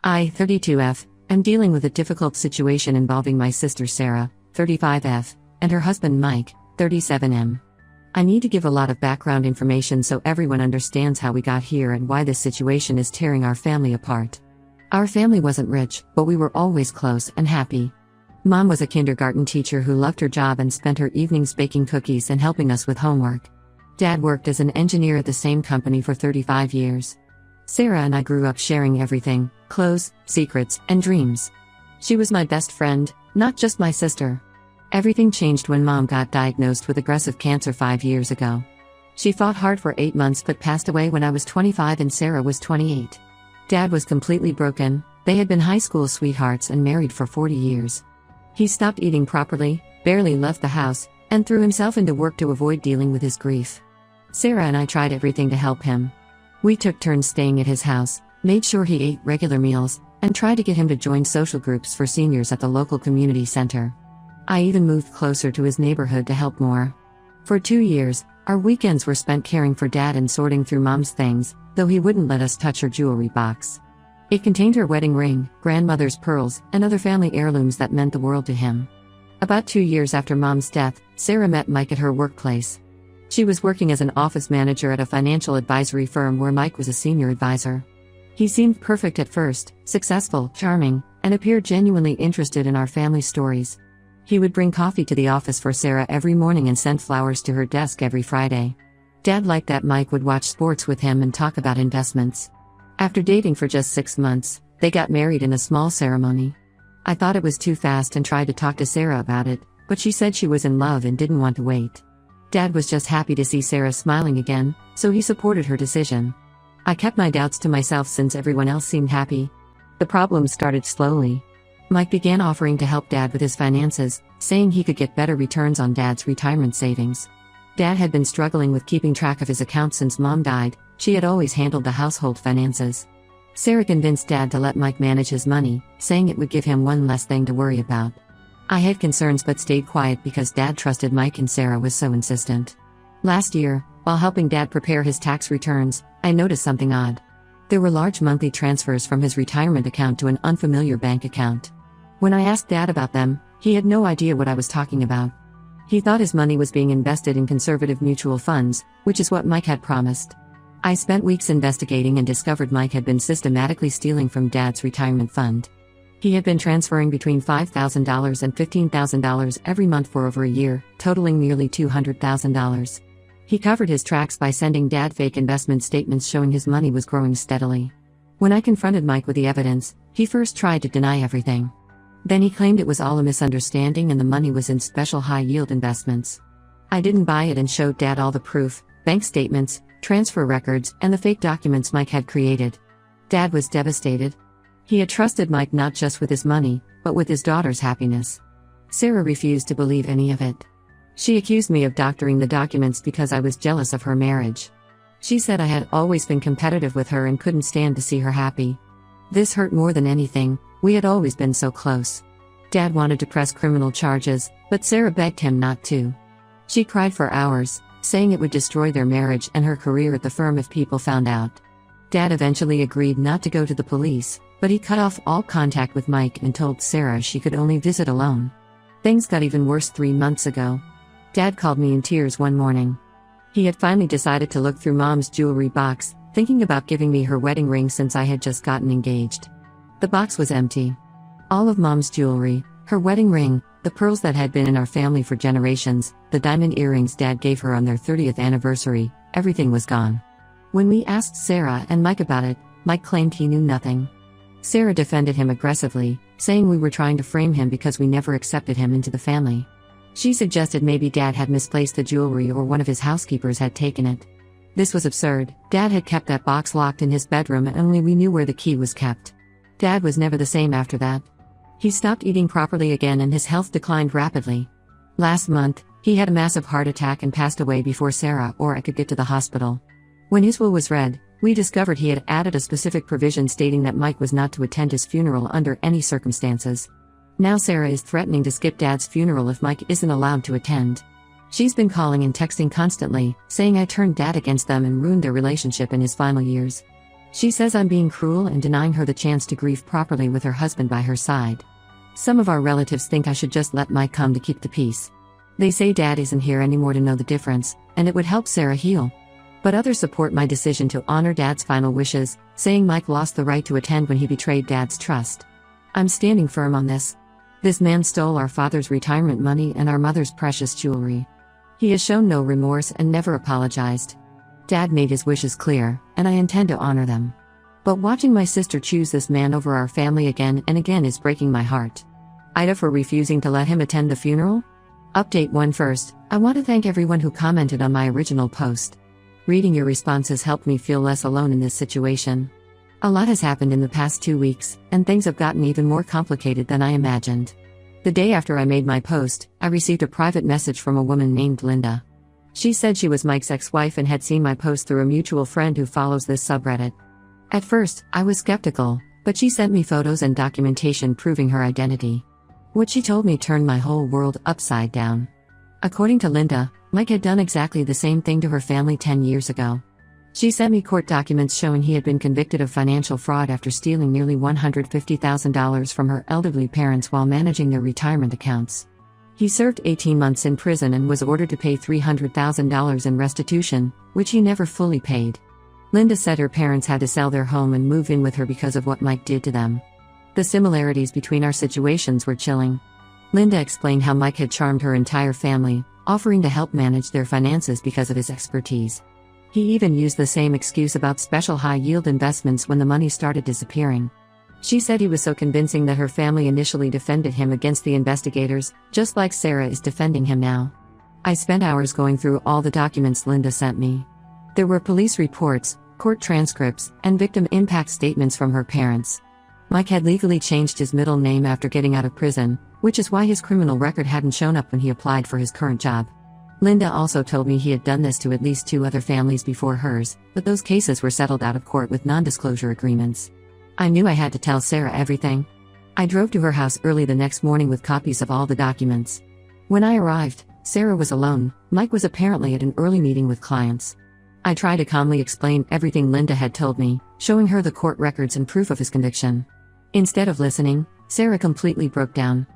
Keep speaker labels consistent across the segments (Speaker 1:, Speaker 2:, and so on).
Speaker 1: I, 32F, am dealing with a difficult situation involving my sister Sarah, 35F, and her husband Mike, 37M. I need to give a lot of background information so everyone understands how we got here and why this situation is tearing our family apart. Our family wasn't rich, but we were always close and happy. Mom was a kindergarten teacher who loved her job and spent her evenings baking cookies and helping us with homework. Dad worked as an engineer at the same company for 35 years. Sarah and I grew up sharing everything: clothes, secrets, and dreams. She was my best friend, not just my sister. Everything changed when Mom got diagnosed with aggressive cancer 5 years ago. She fought hard for 8 months but passed away when I was 25 and Sarah was 28. Dad was completely broken. They had been high school sweethearts and married for 40 years. He stopped eating properly, barely left the house, and threw himself into work to avoid dealing with his grief. Sarah and I tried everything to help him. We took turns staying at his house, made sure he ate regular meals, and tried to get him to join social groups for seniors at the local community center. I even moved closer to his neighborhood to help more. For 2 years, our weekends were spent caring for Dad and sorting through Mom's things, though he wouldn't let us touch her jewelry box. It contained her wedding ring, grandmother's pearls, and other family heirlooms that meant the world to him. About 2 years after Mom's death, Sarah met Mike at her workplace. She was working as an office manager at a financial advisory firm where Mike was a senior advisor. He seemed perfect at first, successful, charming, and appeared genuinely interested in our family stories. He would bring coffee to the office for Sarah every morning and send flowers to her desk every Friday. Dad liked that Mike would watch sports with him and talk about investments. After dating for just 6 months, they got married in a small ceremony. I thought it was too fast and tried to talk to Sarah about it, but she said she was in love and didn't want to wait. Dad was just happy to see Sarah smiling again, so he supported her decision. I kept my doubts to myself since everyone else seemed happy. The problem started slowly. Mike began offering to help Dad with his finances, saying he could get better returns on Dad's retirement savings. Dad had been struggling with keeping track of his accounts since Mom died. She had always handled the household finances. Sarah convinced Dad to let Mike manage his money, saying it would give him one less thing to worry about. I had concerns but stayed quiet because Dad trusted Mike and Sarah was so insistent. Last year, while helping Dad prepare his tax returns, I noticed something odd. There were large monthly transfers from his retirement account to an unfamiliar bank account. When I asked Dad about them, he had no idea what I was talking about. He thought his money was being invested in conservative mutual funds, which is what Mike had promised. I spent weeks investigating and discovered Mike had been systematically stealing from Dad's retirement fund. He had been transferring between $5,000 and $15,000 every month for over a year, totaling nearly $200,000. He covered his tracks by sending Dad fake investment statements showing his money was growing steadily. When I confronted Mike with the evidence, he first tried to deny everything. Then he claimed it was all a misunderstanding and the money was in special high-yield investments. I didn't buy it and showed Dad all the proof, bank statements, transfer records, and the fake documents Mike had created. Dad was devastated. He had trusted Mike not just with his money, but with his daughter's happiness. Sarah refused to believe any of it. She accused me of doctoring the documents because I was jealous of her marriage. She said I had always been competitive with her and couldn't stand to see her happy. This hurt more than anything. We had always been so close. Dad wanted to press criminal charges, but Sarah begged him not to. She cried for hours, saying it would destroy their marriage and her career at the firm if people found out. Dad eventually agreed not to go to the police, but he cut off all contact with Mike and told Sarah she could only visit alone. Things got even worse 3 months ago. Dad called me in tears one morning. He had finally decided to look through Mom's jewelry box, thinking about giving me her wedding ring since I had just gotten engaged. The box was empty. All of Mom's jewelry, her wedding ring, the pearls that had been in our family for generations, the diamond earrings Dad gave her on their 30th anniversary, everything was gone. When we asked Sarah and Mike about it, Mike claimed he knew nothing. Sarah defended him aggressively, saying we were trying to frame him because we never accepted him into the family. She suggested maybe Dad had misplaced the jewelry or one of his housekeepers had taken it. This was absurd. Dad had kept that box locked in his bedroom and only we knew where the key was kept. Dad was never the same after that. He stopped eating properly again and his health declined rapidly. Last month, he had a massive heart attack and passed away before Sarah or I could get to the hospital. When his will was read, we discovered he had added a specific provision stating that Mike was not to attend his funeral under any circumstances. Now Sarah is threatening to skip Dad's funeral if Mike isn't allowed to attend. She's been calling and texting constantly, saying I turned Dad against them and ruined their relationship in his final years. She says I'm being cruel and denying her the chance to grieve properly with her husband by her side. Some of our relatives think I should just let Mike come to keep the peace. They say Dad isn't here anymore to know the difference, and it would help Sarah heal. But others support my decision to honor Dad's final wishes, saying Mike lost the right to attend when he betrayed Dad's trust. I'm standing firm on this. This man stole our father's retirement money and our mother's precious jewelry. He has shown no remorse and never apologized. Dad made his wishes clear, and I intend to honor them. But watching my sister choose this man over our family again and again is breaking my heart. Ida for refusing to let him attend the funeral? Update 1 first, I want to thank everyone who commented on my original post. Reading your responses helped me feel less alone in this situation. A lot has happened in the past 2 weeks, and things have gotten even more complicated than I imagined. The day after I made my post, I received a private message from a woman named Linda. She said she was Mike's ex-wife and had seen my post through a mutual friend who follows this subreddit. At first, I was skeptical, but she sent me photos and documentation proving her identity. What she told me turned my whole world upside down. According to Linda, Mike had done exactly the same thing to her family 10 years ago. She sent me court documents showing he had been convicted of financial fraud after stealing nearly $150,000 from her elderly parents while managing their retirement accounts. He served 18 months in prison and was ordered to pay $300,000 in restitution, which he never fully paid. Linda said her parents had to sell their home and move in with her because of what Mike did to them. The similarities between our situations were chilling. Linda explained how Mike had charmed her entire family, offering to help manage their finances because of his expertise. He even used the same excuse about special high-yield investments when the money started disappearing. She said he was so convincing that her family initially defended him against the investigators, just like Sarah is defending him now. I spent hours going through all the documents Linda sent me. There were police reports, court transcripts, and victim impact statements from her parents. Mike had legally changed his middle name after getting out of prison, which is why his criminal record hadn't shown up when he applied for his current job. Linda also told me he had done this to at least 2 other families before hers, but those cases were settled out of court with non-disclosure agreements. I knew I had to tell Sarah everything. I drove to her house early the next morning with copies of all the documents. When I arrived, Sarah was alone. Mike was apparently at an early meeting with clients. I tried to calmly explain everything Linda had told me, showing her the court records and proof of his conviction. Instead of listening, Sarah completely broke down.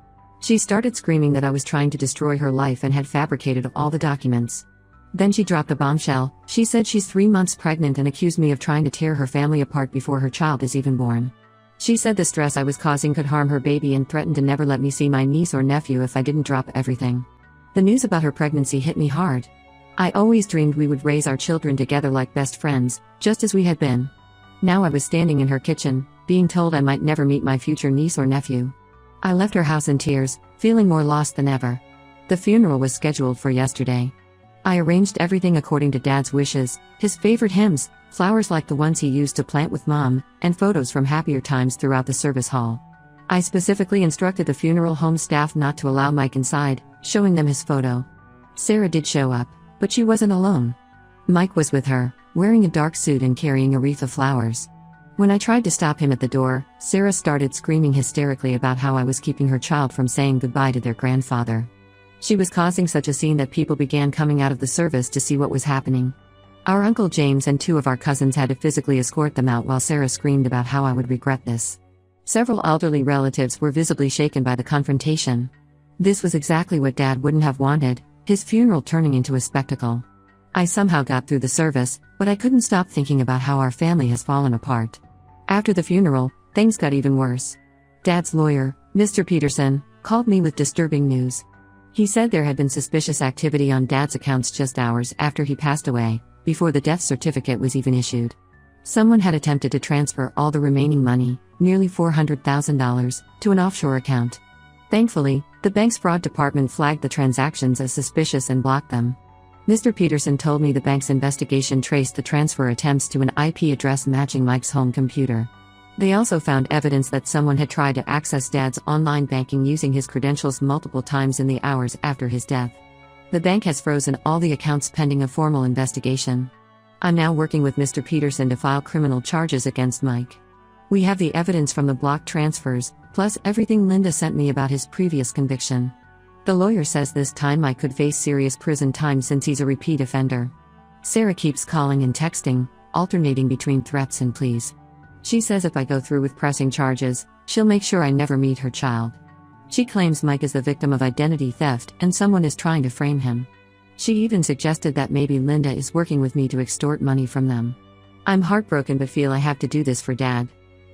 Speaker 1: She started screaming that I was trying to destroy her life and had fabricated all the documents. Then she dropped a bombshell. She said she's 3 months pregnant and accused me of trying to tear her family apart before her child is even born. She said the stress I was causing could harm her baby and threatened to never let me see my niece or nephew if I didn't drop everything. The news about her pregnancy hit me hard. I always dreamed we would raise our children together like best friends, just as we had been. Now I was standing in her kitchen, being told I might never meet my future niece or nephew. I left her house in tears, feeling more lost than ever. The funeral was scheduled for yesterday. I arranged everything according to Dad's wishes, his favorite hymns, flowers like the ones he used to plant with Mom, and photos from happier times throughout the service hall. I specifically instructed the funeral home staff not to allow Mike inside, showing them his photo. Sarah did show up, but she wasn't alone. Mike was with her, wearing a dark suit and carrying a wreath of flowers. When I tried to stop him at the door, Sarah started screaming hysterically about how I was keeping her child from saying goodbye to their grandfather. She was causing such a scene that people began coming out of the service to see what was happening. Our Uncle James and 2 of our cousins had to physically escort them out while Sarah screamed about how I would regret this. Several elderly relatives were visibly shaken by the confrontation. This was exactly what Dad wouldn't have wanted, his funeral turning into a spectacle. I somehow got through the service, but I couldn't stop thinking about how our family has fallen apart. After the funeral, things got even worse. Dad's lawyer, Mr. Peterson, called me with disturbing news. He said there had been suspicious activity on Dad's accounts just hours after he passed away, before the death certificate was even issued. Someone had attempted to transfer all the remaining money, nearly $400,000, to an offshore account. Thankfully, the bank's fraud department flagged the transactions as suspicious and blocked them. Mr. Peterson told me the bank's investigation traced the transfer attempts to an IP address matching Mike's home computer. They also found evidence that someone had tried to access Dad's online banking using his credentials multiple times in the hours after his death. The bank has frozen all the accounts pending a formal investigation. I'm now working with Mr. Peterson to file criminal charges against Mike. We have the evidence from the blocked transfers, plus everything Linda sent me about his previous conviction. The lawyer says this time Mike could face serious prison time since he's a repeat offender. Sarah keeps calling and texting, alternating between threats and pleas. She says if I go through with pressing charges, she'll make sure I never meet her child. She claims Mike is the victim of identity theft and someone is trying to frame him. She even suggested that maybe Linda is working with me to extort money from them. I'm heartbroken but feel I have to do this for Dad.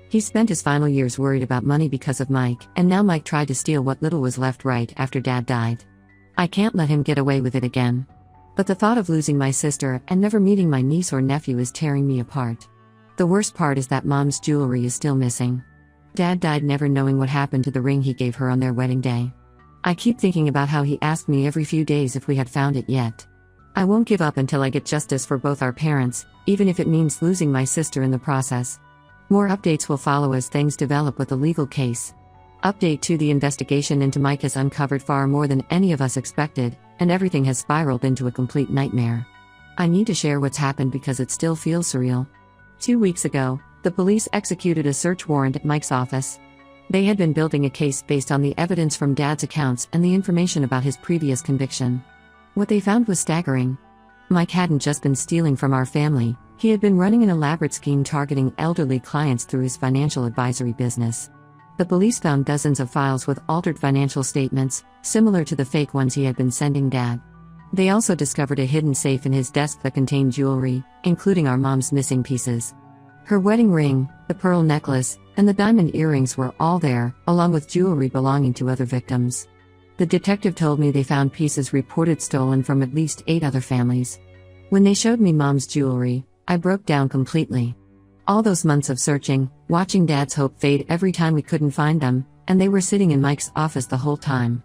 Speaker 1: He spent his final years worried about money because of Mike, and now Mike tried to steal what little was left right after Dad died. I can't let him get away with it again. But the thought of losing my sister and never meeting my niece or nephew is tearing me apart. The worst part is that Mom's jewelry is still missing. Dad died never knowing what happened to the ring he gave her on their wedding day. I keep thinking about how he asked me every few days if we had found it yet. I won't give up until I get justice for both our parents, even if it means losing my sister in the process. More updates will follow as things develop with the legal case. Update 2: The investigation into Mike has uncovered far more than any of us expected, and everything has spiraled into a complete nightmare. I need to share what's happened because it still feels surreal. 2 weeks ago, the police executed a search warrant at Mike's office. They had been building a case based on the evidence from Dad's accounts and the information about his previous conviction. What they found was staggering. Mike hadn't just been stealing from our family, he had been running an elaborate scheme targeting elderly clients through his financial advisory business. The police found dozens of files with altered financial statements, similar to the fake ones he had been sending Dad. They also discovered a hidden safe in his desk that contained jewelry, including our mom's missing pieces. Her wedding ring, the pearl necklace, and the diamond earrings were all there, along with jewelry belonging to other victims. The detective told me they found pieces reported stolen from at least 8 other families. When they showed me Mom's jewelry, I broke down completely. All those months of searching, watching Dad's hope fade every time we couldn't find them, and they were sitting in Mike's office the whole time.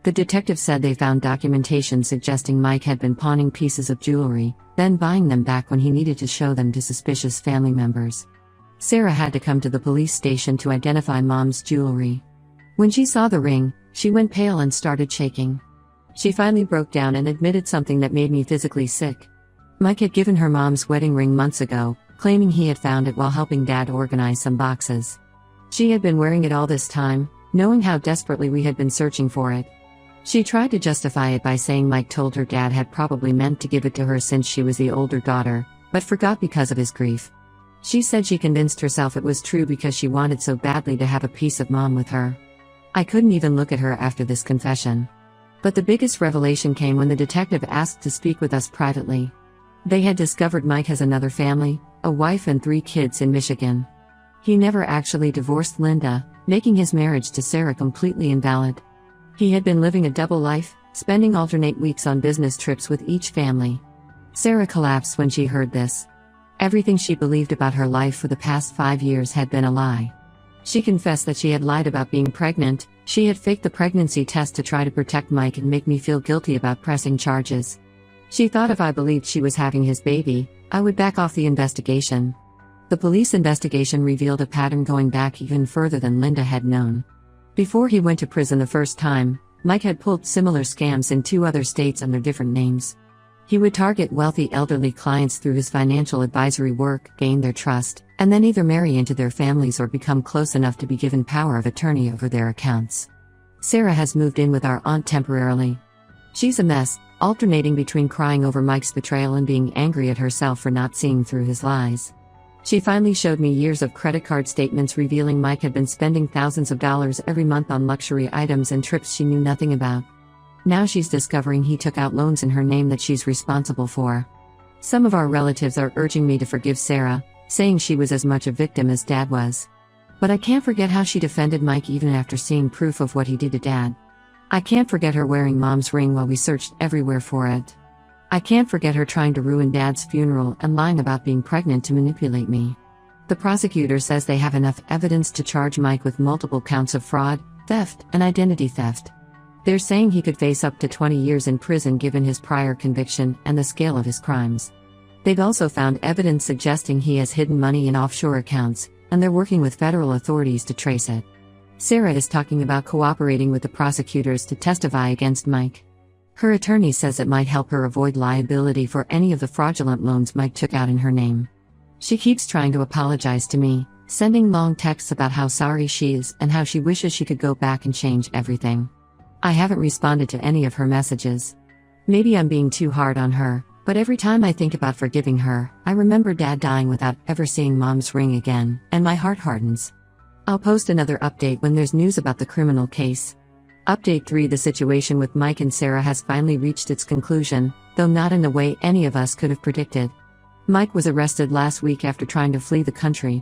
Speaker 1: The detective said they found documentation suggesting Mike had been pawning pieces of jewelry, then buying them back when he needed to show them to suspicious family members. Sarah had to come to the police station to identify Mom's jewelry. When she saw the ring, she went pale and started shaking. She finally broke down and admitted something that made me physically sick. Mike had given her Mom's wedding ring months ago, claiming he had found it while helping Dad organize some boxes. She had been wearing it all this time, knowing how desperately we had been searching for it. She tried to justify it by saying Mike told her Dad had probably meant to give it to her since she was the older daughter, but forgot because of his grief. She said she convinced herself it was true because she wanted so badly to have a piece of Mom with her. I couldn't even look at her after this confession. But the biggest revelation came when the detective asked to speak with us privately. They had discovered Mike has another family, a wife and 3 kids in Michigan. He never actually divorced Linda, making his marriage to Sarah completely invalid. He had been living a double life, spending alternate weeks on business trips with each family. Sarah collapsed when she heard this. Everything she believed about her life for the past 5 years had been a lie. She confessed that she had lied about being pregnant, she had faked the pregnancy test to try to protect Mike and make me feel guilty about pressing charges. She thought if I believed she was having his baby, I would back off the investigation. The police investigation revealed a pattern going back even further than Linda had known. Before he went to prison the first time, Mike had pulled similar scams in 2 other states under different names. He would target wealthy elderly clients through his financial advisory work, gain their trust, and then either marry into their families or become close enough to be given power of attorney over their accounts. Sarah has moved in with our aunt temporarily. She's a mess, alternating between crying over Mike's betrayal and being angry at herself for not seeing through his lies. She finally showed me years of credit card statements revealing Mike had been spending thousands of dollars every month on luxury items and trips she knew nothing about. Now she's discovering he took out loans in her name that she's responsible for. Some of our relatives are urging me to forgive Sarah, saying she was as much a victim as Dad was. But I can't forget how she defended Mike even after seeing proof of what he did to Dad. I can't forget her wearing Mom's ring while we searched everywhere for it. I can't forget her trying to ruin Dad's funeral and lying about being pregnant to manipulate me. The prosecutor says they have enough evidence to charge Mike with multiple counts of fraud, theft, and identity theft. They're saying he could face up to 20 years in prison given his prior conviction and the scale of his crimes. They've also found evidence suggesting he has hidden money in offshore accounts, and they're working with federal authorities to trace it. Sarah is talking about cooperating with the prosecutors to testify against Mike. Her attorney says it might help her avoid liability for any of the fraudulent loans Mike took out in her name. She keeps trying to apologize to me, sending long texts about how sorry she is and how she wishes she could go back and change everything. I haven't responded to any of her messages. Maybe I'm being too hard on her, But every time I think about forgiving her, I remember Dad dying without ever seeing Mom's ring again, and my heart hardens. I'll post another update when there's news about the criminal case. Update 3: The situation with Mike and Sarah has finally reached its conclusion, though not in the way any of us could have predicted. Mike was arrested last week after trying to flee the country.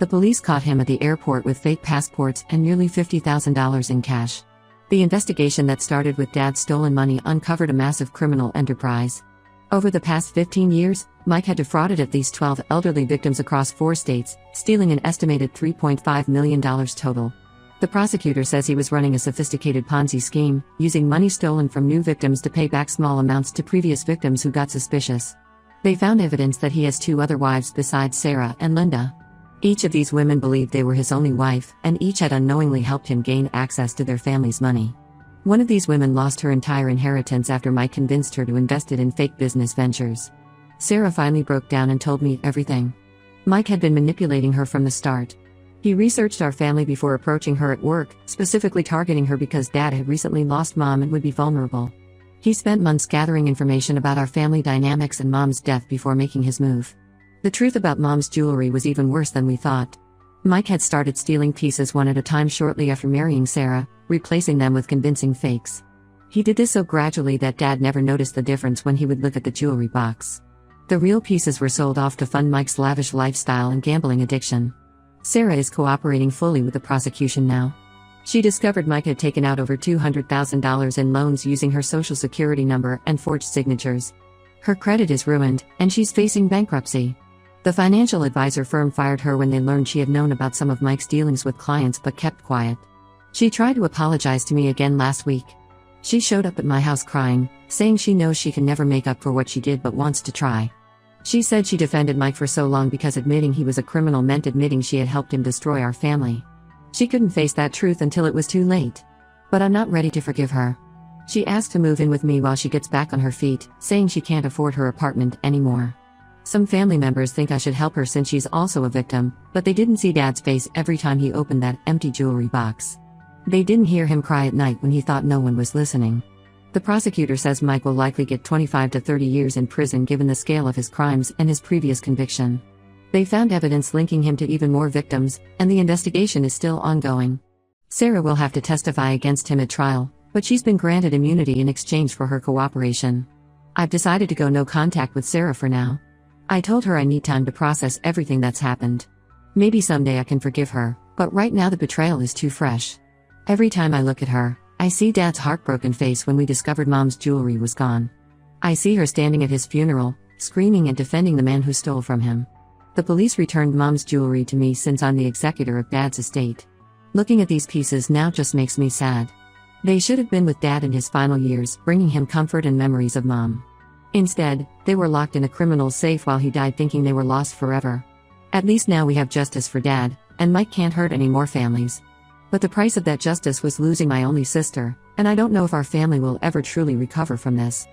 Speaker 1: The police caught him at the airport with fake passports and nearly $50,000 in cash. The investigation that started with Dad's stolen money uncovered a massive criminal enterprise. Over the past 15 years, Mike had defrauded at least 12 elderly victims across 4 states, stealing an estimated $3.5 million total. The prosecutor says he was running a sophisticated Ponzi scheme, using money stolen from new victims to pay back small amounts to previous victims who got suspicious. They found evidence that he has 2 other wives besides Sarah and Linda. Each of these women believed they were his only wife, and each had unknowingly helped him gain access to their family's money. One of these women lost her entire inheritance after Mike convinced her to invest it in fake business ventures. Sarah finally broke down and told me everything. Mike had been manipulating her from the start. He researched our family before approaching her at work, specifically targeting her because Dad had recently lost Mom and would be vulnerable. He spent months gathering information about our family dynamics and Mom's death before making his move. The truth about Mom's jewelry was even worse than we thought. Mike had started stealing pieces one at a time shortly after marrying Sarah, replacing them with convincing fakes. He did this so gradually that Dad never noticed the difference when he would look at the jewelry box. The real pieces were sold off to fund Mike's lavish lifestyle and gambling addiction. Sarah is cooperating fully with the prosecution now. She discovered Mike had taken out over $200,000 in loans using her social security number and forged signatures. Her credit is ruined, and she's facing bankruptcy. The financial advisor firm fired her when they learned she had known about some of Mike's dealings with clients but kept quiet. She tried to apologize to me again last week. She showed up at my house crying, saying she knows she can never make up for what she did but wants to try. She said she defended Mike for so long because admitting he was a criminal meant admitting she had helped him destroy our family. She couldn't face that truth until it was too late. But I'm not ready to forgive her. She asked to move in with me while she gets back on her feet, saying she can't afford her apartment anymore. Some family members think I should help her since she's also a victim, but they didn't see Dad's face every time he opened that empty jewelry box. They didn't hear him cry at night when he thought no one was listening. The prosecutor says Mike will likely get 25 to 30 years in prison given the scale of his crimes and his previous conviction. They found evidence linking him to even more victims, and the investigation is still ongoing. Sarah will have to testify against him at trial, but she's been granted immunity in exchange for her cooperation. I've decided to go no contact with Sarah for now. I told her I need time to process everything that's happened. Maybe someday I can forgive her, but right now the betrayal is too fresh. Every time I look at her, I see Dad's heartbroken face when we discovered Mom's jewelry was gone. I see her standing at his funeral, screaming and defending the man who stole from him. The police returned Mom's jewelry to me since I'm the executor of Dad's estate. Looking at these pieces now just makes me sad. They should have been with Dad in his final years, bringing him comfort and memories of Mom. Instead, they were locked in a criminal's safe while he died thinking they were lost forever. At least now we have justice for Dad, and Mike can't hurt any more families. But the price of that justice was losing my only sister, and I don't know if our family will ever truly recover from this.